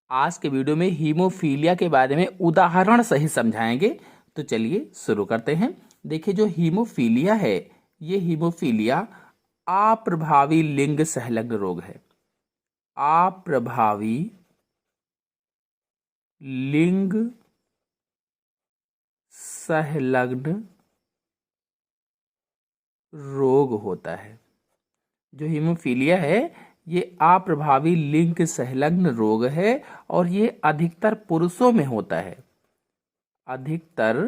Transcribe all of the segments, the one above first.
आज के वीडियो में हीमोफीलिया के बारे में उदाहरण सहित समझाएंगे। तो चलिए शुरू करते हैं। देखिए, जो हीमोफीलिया है, ये हीमोफीलिया अप्रभावी लिंग संलग्न रोग है। अप्रभावी लिंग संलग्न रोग होता है। जो हीमोफीलिया है, ये अप्रभावी लिंग संलग्न रोग है और ये अधिकतर पुरुषों में होता है। अधिकतर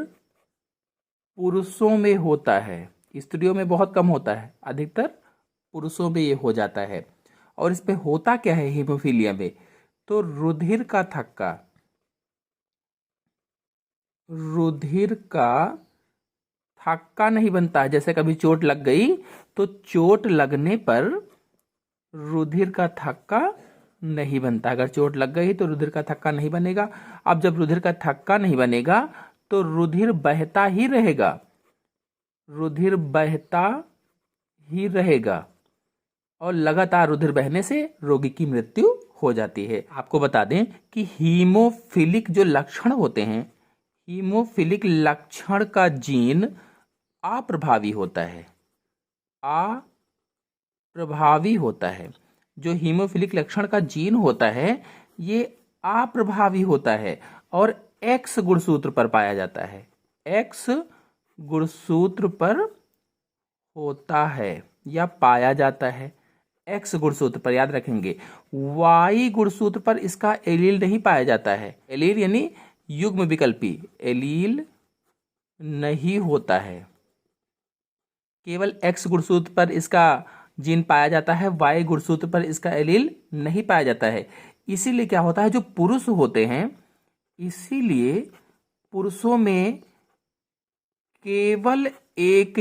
पुरुषों में होता है, स्त्रियों में बहुत कम होता है। अधिकतर पुरुषों में ये हो जाता है। और इसमें होता क्या है हीमोफीलिया में? तो रुधिर का थक्का नहीं बनता है। जैसे कभी चोट लग गई तो चोट लगने पर रुधिर का थक्का नहीं बनता। अगर चोट लग गई तो रुधिर का थक्का नहीं बनेगा। अब जब रुधिर का थक्का नहीं बनेगा तो रुधिर बहता ही रहेगा। रुधिर बहता ही रहेगा और लगातार रुधिर बहने से रोगी की मृत्यु हो जाती है। आपको बता दें कि हीमोफिलिक जो लक्षण होते हैं, हीमोफिलिक लक्षण का जीन अप्रभावी होता है। अप्रभावी होता है। जो हीमोफिलिक लक्षण का जीन होता है, ये अप्रभावी होता है और एक्स गुणसूत्र पर पाया जाता है। एक्स गुणसूत्र पर होता है या पाया जाता है। एक्स गुणसूत्र पर, याद रखेंगे। वाई गुणसूत्र पर इसका एलील नहीं पाया जाता है। एलील यानी युग्म विकल्पी एलील नहीं होता है। केवल एक्स गुणसूत्र पर इसका जीन पाया जाता है, वाई गुणसूत्र पर इसका एलील नहीं पाया जाता है। इसीलिए क्या होता है, जो पुरुष होते हैं, इसीलिए पुरुषों में केवल एक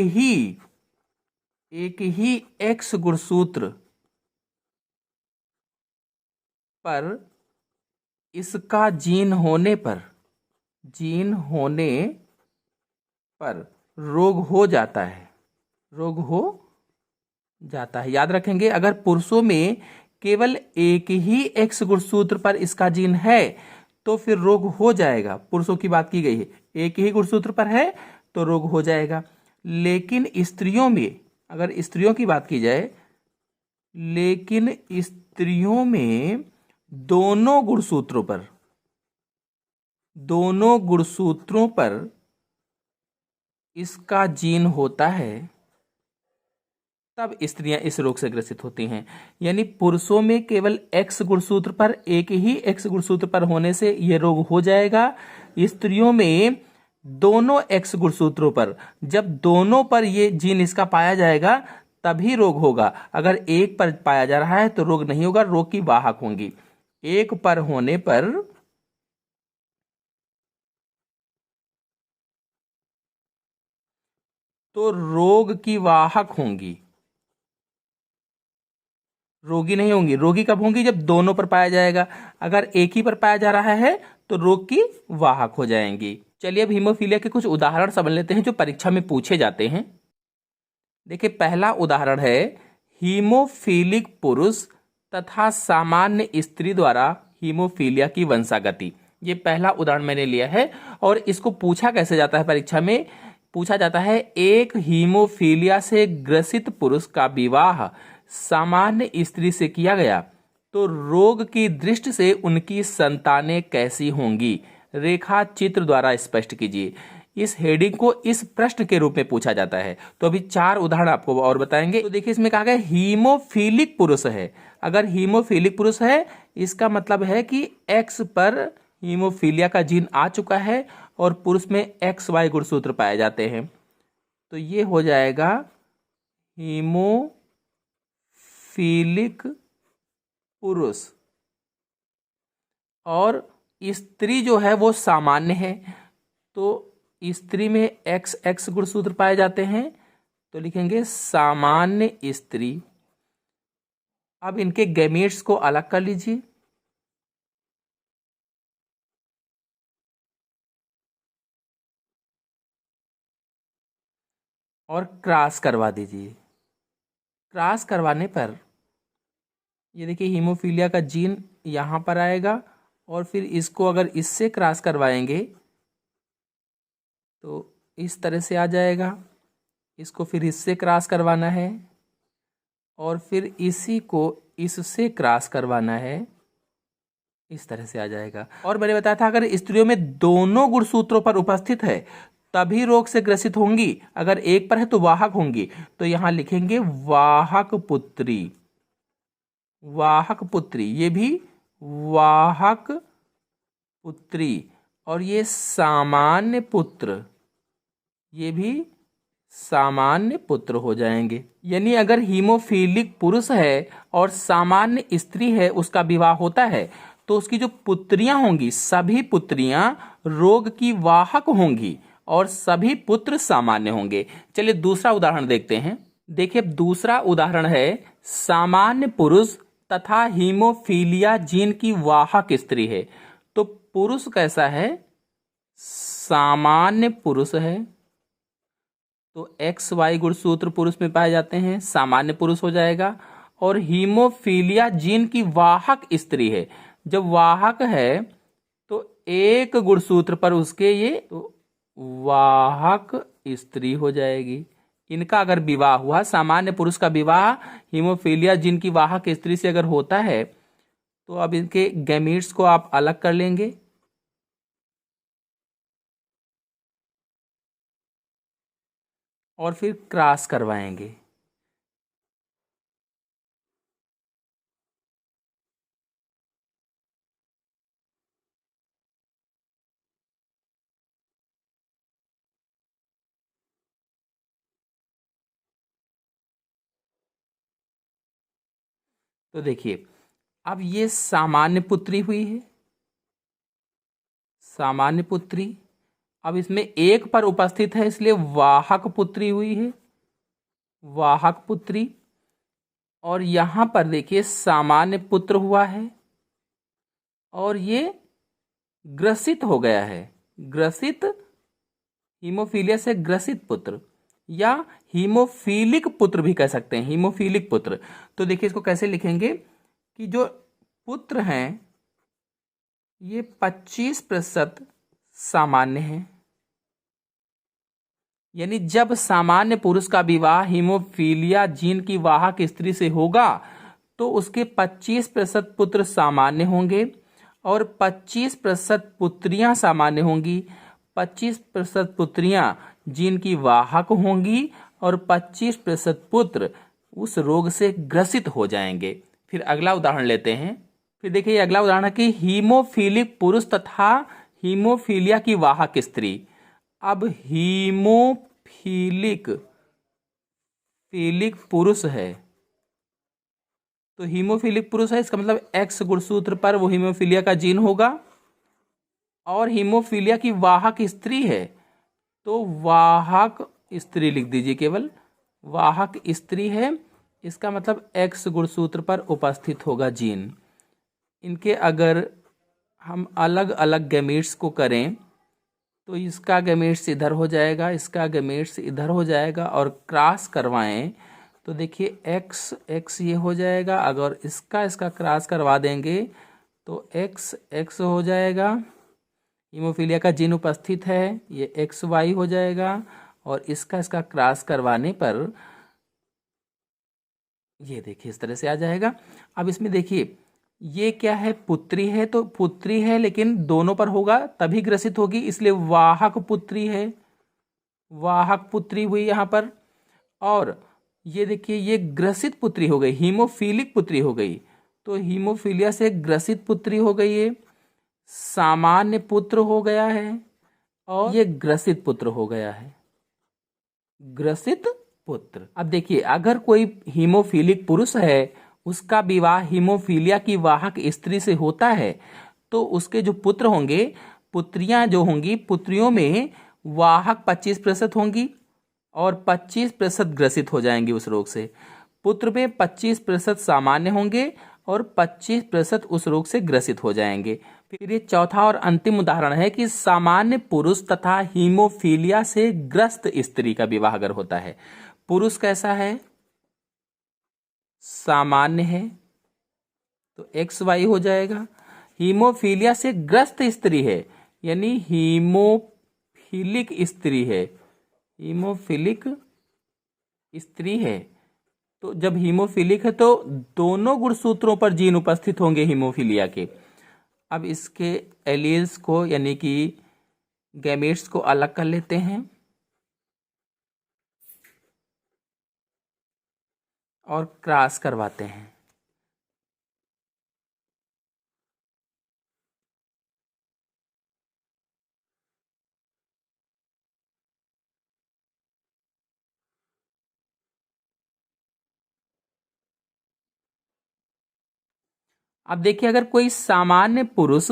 ही एक्स गुणसूत्र पर इसका जीन होने पर रोग हो जाता है। याद रखेंगे, अगर पुरुषों में केवल एक ही एक्स गुणसूत्र पर इसका जीन है तो फिर रोग हो जाएगा। पुरुषों की बात की गई है, एक ही गुणसूत्र पर है तो रोग हो जाएगा। लेकिन स्त्रियों में, अगर स्त्रियों की बात की जाए, लेकिन स्त्रियों में दोनों गुणसूत्रों पर इसका जीन होता है, तब स्त्रियां इस रोग से ग्रसित होती हैं। यानी पुरुषों में केवल एक्स गुणसूत्र पर, एक ही एक्स गुणसूत्र पर होने से यह रोग हो जाएगा। स्त्रियों में दोनों एक्स गुणसूत्रों पर, जब दोनों पर ये जीन इसका पाया जाएगा तभी रोग होगा। अगर एक पर पाया जा रहा है तो रोग नहीं होगा, रोग की वाहक होंगी। एक पर होने पर तो रोग की वाहक होंगी, रोगी नहीं होंगी। रोगी कब होंगी? जब दोनों पर पाया जाएगा। अगर एक ही पर पाया जा रहा है तो रोग की वाहक हो जाएंगी। चलिए अब हीमोफीलिया के कुछ उदाहरण समझ लेते हैं जो परीक्षा में पूछे जाते हैं। देखिए, पहला उदाहरण है हीमोफीलिक पुरुष तथा सामान्य स्त्री द्वारा हीमोफीलिया की वंशागति। ये पहला उदाहरण मैंने लिया है। और इसको पूछा कैसे जाता है परीक्षा में? पूछा जाता है, एक हीमोफीलिया से ग्रसित पुरुष का विवाह सामान्य स्त्री से किया गया तो रोग की दृष्टि से उनकी संतानें कैसी होंगी? रेखा चित्र द्वारा स्पष्ट कीजिए। इस हेडिंग को इस प्रश्न के रूप में पूछा जाता है। तो अभी 4 उदाहरण आपको और बताएंगे। तो देखिए, इसमें कहा गया हीमोफीलिक पुरुष है। अगर हीमोफीलिक पुरुष है, इसका मतलब है कि एक्स पर हीमोफीलिया का जीन आ चुका है और पुरुष में एक्स वाई गुणसूत्र पाए जाते हैं। तो ये हो जाएगा हीमोफीलिक पुरुष। और स्त्री जो है वो सामान्य है, तो स्त्री में एक्स एक्स गुणसूत्र पाए जाते हैं, तो लिखेंगे सामान्य स्त्री। अब इनके गैमेट्स को अलग कर लीजिए और क्रॉस करवा दीजिए। क्रॉस करवाने पर ये देखिए, हीमोफीलिया का जीन यहाँ पर आएगा और फिर इसको अगर इससे क्रॉस करवाएंगे तो इस तरह से आ जाएगा। इसको फिर इससे क्रॉस करवाना है और फिर इसी को इससे क्रॉस करवाना है, इस तरह से आ जाएगा। और मैंने बताया था अगर स्त्रियों में दोनों गुणसूत्रों पर उपस्थित है तभी रोग से ग्रसित होंगी, अगर एक पर है तो वाहक होंगी। तो यहां लिखेंगे वाहक पुत्री, वाहक पुत्री, ये भी वाहक पुत्री। और ये सामान्य पुत्र, ये भी सामान्य पुत्र हो जाएंगे। यानी अगर हीमोफीलिक पुरुष है और सामान्य स्त्री है, उसका विवाह होता है, तो उसकी जो पुत्रियां होंगी सभी पुत्रियां रोग की वाहक होंगी और सभी पुत्र सामान्य होंगे। चलिए दूसरा उदाहरण देखते हैं। देखिए दूसरा उदाहरण है सामान्य पुरुष तथा हीमोफीलिया जीन की वाहक स्त्री है। तो पुरुष कैसा है? सामान्य पुरुष है, तो XY गुणसूत्र पुरुष में पाए जाते हैं, सामान्य पुरुष हो जाएगा। और हीमोफीलिया जीन की वाहक स्त्री है, जब वाहक है तो एक गुणसूत्र पर उसके ये तो वाहक स्त्री हो जाएगी। इनका अगर विवाह हुआ, सामान्य पुरुष का विवाह हीमोफीलिया जीन की वाहक स्त्री से अगर होता है तो अब इनके गैमीट्स को आप अलग कर लेंगे और फिर क्रॉस करवाएंगे। तो देखिए अब ये सामान्य पुत्री हुई है, सामान्य पुत्री। अब इसमें एक पर उपस्थित है इसलिए वाहक पुत्री हुई है, वाहक पुत्री। और यहां पर देखिए सामान्य पुत्र हुआ है और ये ग्रसित हो गया है, ग्रसित, हीमोफीलिया से ग्रसित पुत्र या हीमोफीलिक पुत्र भी कह सकते हैं, हीमोफीलिक पुत्र। तो देखिए इसको कैसे लिखेंगे कि जो पुत्र हैं ये 25% सामान्य है। यानी जब सामान्य पुरुष का विवाह हीमोफीलिया जीन की वाहक स्त्री से होगा तो उसके 25% पुत्र सामान्य होंगे और 25% पुत्रियां सामान्य होंगी, 25% पुत्रियां जीन की वाहक होंगी और 25% पुत्र उस रोग से ग्रसित हो जाएंगे। फिर अगला उदाहरण लेते हैं। फिर देखिए अगला उदाहरण है कि हीमोफीलिक पुरुष तथा हीमोफीलिया की वाहक स्त्री। अब हीमोफीलिक पुरुष है, तो हीमोफीलिक पुरुष है, इसका मतलब X गुणसूत्र पर वो हीमोफीलिया का जीन होगा। और हीमोफीलिया की वाहक स्त्री है तो वाहक स्त्री लिख दीजिए, केवल वाहक स्त्री है, इसका मतलब X गुणसूत्र पर उपस्थित होगा जीन। इनके अगर हम अलग अलग गैमीट्स को करें तो इसका गैमीट्स इधर हो जाएगा, इसका गैमीट्स इधर हो जाएगा और क्रॉस करवाएं तो देखिए x ये हो जाएगा। अगर इसका क्रॉस करवा देंगे तो x हो जाएगा, हीमोफीलिया का जीन उपस्थित है, ये XY हो जाएगा। और इसका क्रॉस करवाने पर ये देखिए इस तरह से आ जाएगा। अब इसमें देखिए ये क्या है, पुत्री है, तो पुत्री है लेकिन दोनों पर होगा तभी ग्रसित होगी, इसलिए वाहक पुत्री है, वाहक पुत्री हुई यहां पर। और ये देखिए ये ग्रसित पुत्री हो गई, हीमोफीलिक पुत्री हो गई, तो हीमोफीलिया से ग्रसित पुत्री हो गई है, सामान्य पुत्र हो गया है और ये ग्रसित पुत्र हो गया है, ग्रसित पुत्र। अब देखिए अगर कोई हीमोफीलिक पुरुष है उसका विवाह हीमोफीलिया की वाहक स्त्री से होता है तो उसके जो पुत्र होंगे, पुत्रियां जो होंगी, पुत्रियों में वाहक 25% होंगी और 25% ग्रसित हो जाएंगी उस रोग से। पुत्र में 25% सामान्य होंगे और 25% उस रोग से ग्रसित हो जाएंगे। फिर ये चौथा और अंतिम उदाहरण है कि सामान्य पुरुष तथा हीमोफीलिया से ग्रस्त स्त्री का विवाह अगर होता है। पुरुष कैसा है? सामान्य है, तो XY हो जाएगा। हीमोफीलिया से ग्रस्त स्त्री है, यानी हीमोफिलिक स्त्री है, हीमोफिलिक स्त्री है, तो जब हीमोफिलिक है तो दोनों गुणसूत्रों पर जीन उपस्थित होंगे हीमोफीलिया के। अब इसके एलील्स को यानी कि गैमेट्स को अलग कर लेते हैं और क्रॉस करवाते हैं। अब देखिए, अगर कोई सामान्य पुरुष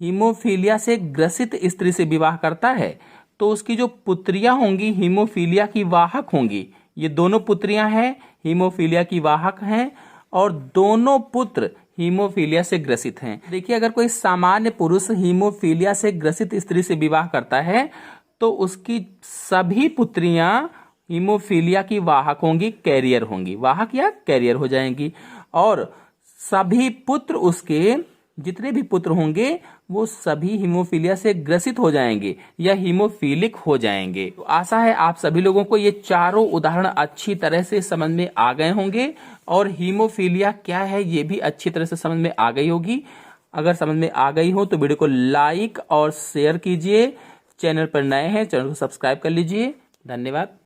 हीमोफीलिया से ग्रसित स्त्री से विवाह करता है तो उसकी जो पुत्रियां होंगी हीमोफीलिया की वाहक होंगी। ये दोनों पुत्रियां हैं हीमोफीलिया की वाहक हैं और दोनों पुत्र हीमोफीलिया से ग्रसित हैं। देखिए, अगर कोई सामान्य पुरुष हीमोफीलिया से ग्रसित स्त्री से विवाह करता है तो उसकी सभी पुत्रियां हीमोफीलिया की वाहक होंगी, कैरियर होंगी, वाहक या कैरियर हो जाएंगी, और सभी पुत्र उसके जितने भी पुत्र होंगे वो सभी हीमोफीलिया से ग्रसित हो जाएंगे या हीमोफिलिक हो जाएंगे। तो आशा है आप सभी लोगों को ये चारों उदाहरण अच्छी तरह से समझ में आ गए होंगे और हीमोफीलिया क्या है ये भी अच्छी तरह से समझ में आ गई होगी। अगर समझ में आ गई हो तो वीडियो को लाइक और शेयर कीजिए। चैनल पर नए हैं, चैनल को सब्सक्राइब कर लीजिए। धन्यवाद।